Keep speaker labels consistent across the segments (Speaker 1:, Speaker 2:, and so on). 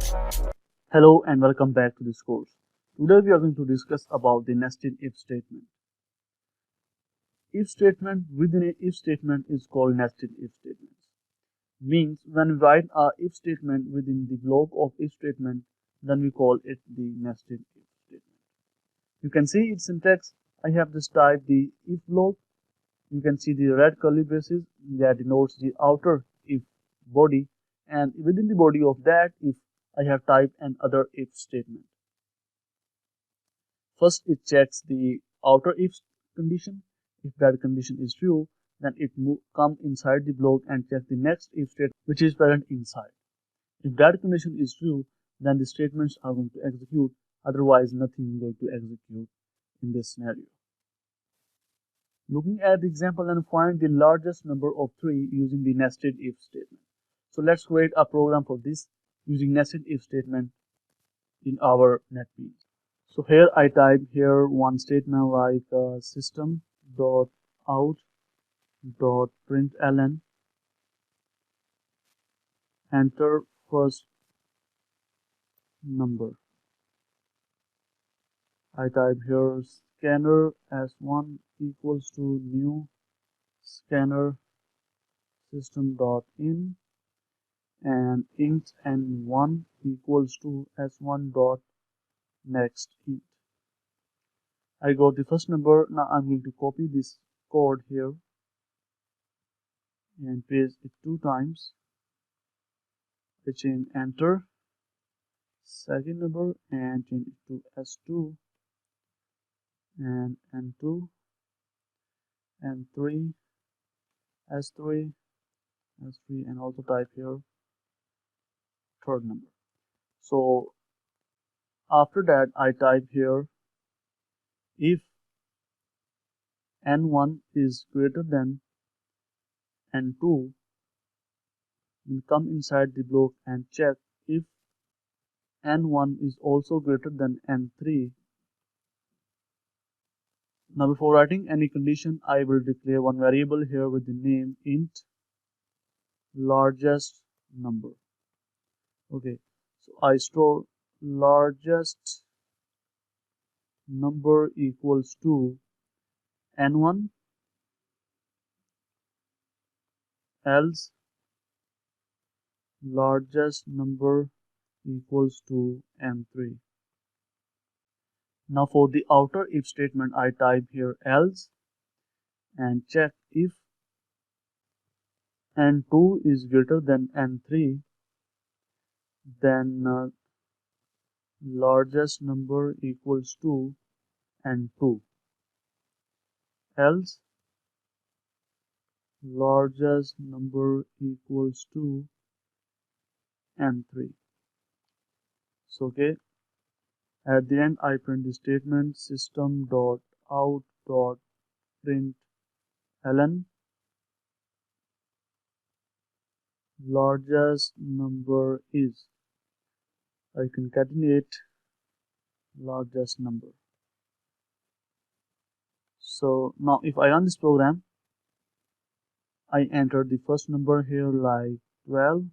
Speaker 1: Hello and welcome back to this course. Today we are going to discuss about the nested if statement. If statement within a if statement is called nested if statements. Means when we write a if statement within the block of if statement, then we call it the nested if statement. You can see its syntax. I have just typed the if block. You can see the red curly braces that denotes the outer if body, and within the body of that if I have typed another if statement. First, it checks the outer if condition. If that condition is true, then it comes inside the block and checks the next if state which is present inside. If that condition is true, then the statements are going to execute. Otherwise, nothing is going to execute in this scenario. Looking at the example and find the largest number of 3 using the nested if statement. So let's create a program for this using nested if statement in our NetBeans. So here I type here one statement like system.out.println, enter first number. I type here scanner s1 equals to new scanner system.in and int n1 equals to s1 dot next int. I got the first number. Now I'm going to copy this code here and paste it 2 times. I change enter second number and change it to s2 and n2 n3 s3 s3 and also type here third number. So after that I type here if n1 is greater than n2, then come inside the block and check if n1 is also greater than n3. Now before writing any condition, I will declare one variable here with the name int largest number. Okay, so I store largest number equals to n1 else largest number equals to n3. Now for the outer if statement, I type here else and check if n2 is greater than n3, then largest number equals to n2, else largest number equals to n3. So okay, at the end I print the statement system.out.println largest number is, I concatenate largest number. So now if I run this program, I enter the first number here like 12,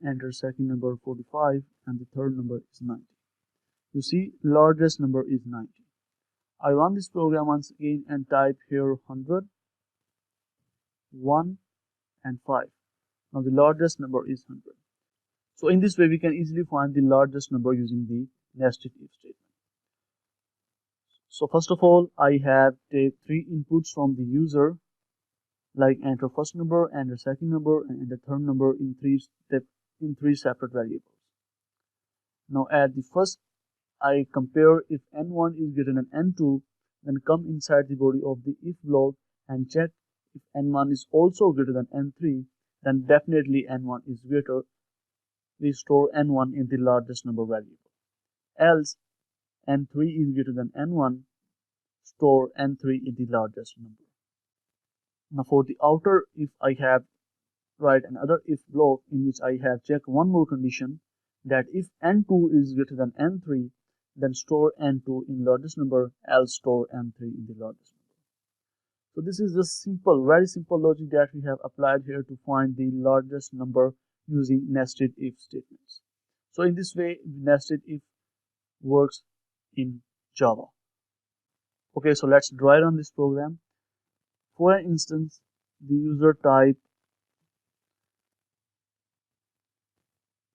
Speaker 1: enter second number 45, and the third number is 90. You see, largest number is 90. I run this program once again and type here 100, 1 and 5. Now the largest number is 100. So in this way we can easily find the largest number using the nested if statement. So first of all, I have take 3 inputs from the user, like enter first number, enter second number, and enter third number in 3 separate variables. Now at the first, I compare if n1 is greater than n2, then come inside the body of the if block and check if n1 is also greater than n3, then definitely n1 is greater. We store n1 in the largest number variable. Else n3 is greater than n1, store n3 in the largest number. Now for the outer, if I have write another if block in which I have checked one more condition, that if n2 is greater than n3, then store n2 in largest number, else store n3 in the largest number. So this is just simple, very simple logic that we have applied here to find the largest number using nested if statements. So in this way, nested if works in Java. Okay, so let's try run this program. For an instance, the user type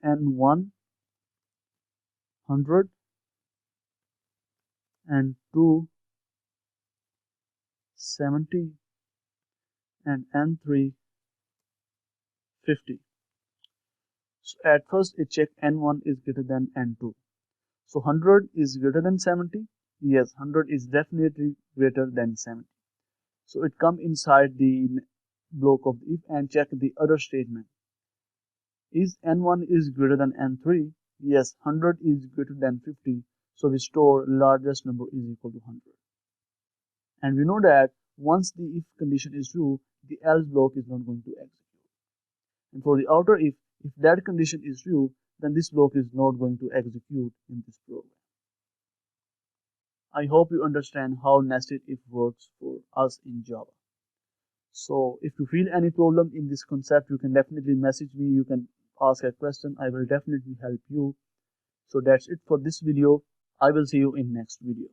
Speaker 1: n1 100 and 2 70 and n3 50. So at first it check n1 is greater than n2. So 100 is greater than 70. Yes, 100 is definitely greater than 70. So it come inside the block of the if and check the other statement. Is n1 is greater than n3? Yes, 100 is greater than 50. So we store largest number is equal to 100. And we know that once the if condition is true, the else block is not going to execute. And for the outer if that condition is true, then this block is not going to execute in this program. I hope you understand how nested if works for us in Java. So if you feel any problem in this concept, you can definitely message me. You can ask a question. I will definitely help you. So that's it for this video. I will see you in next video.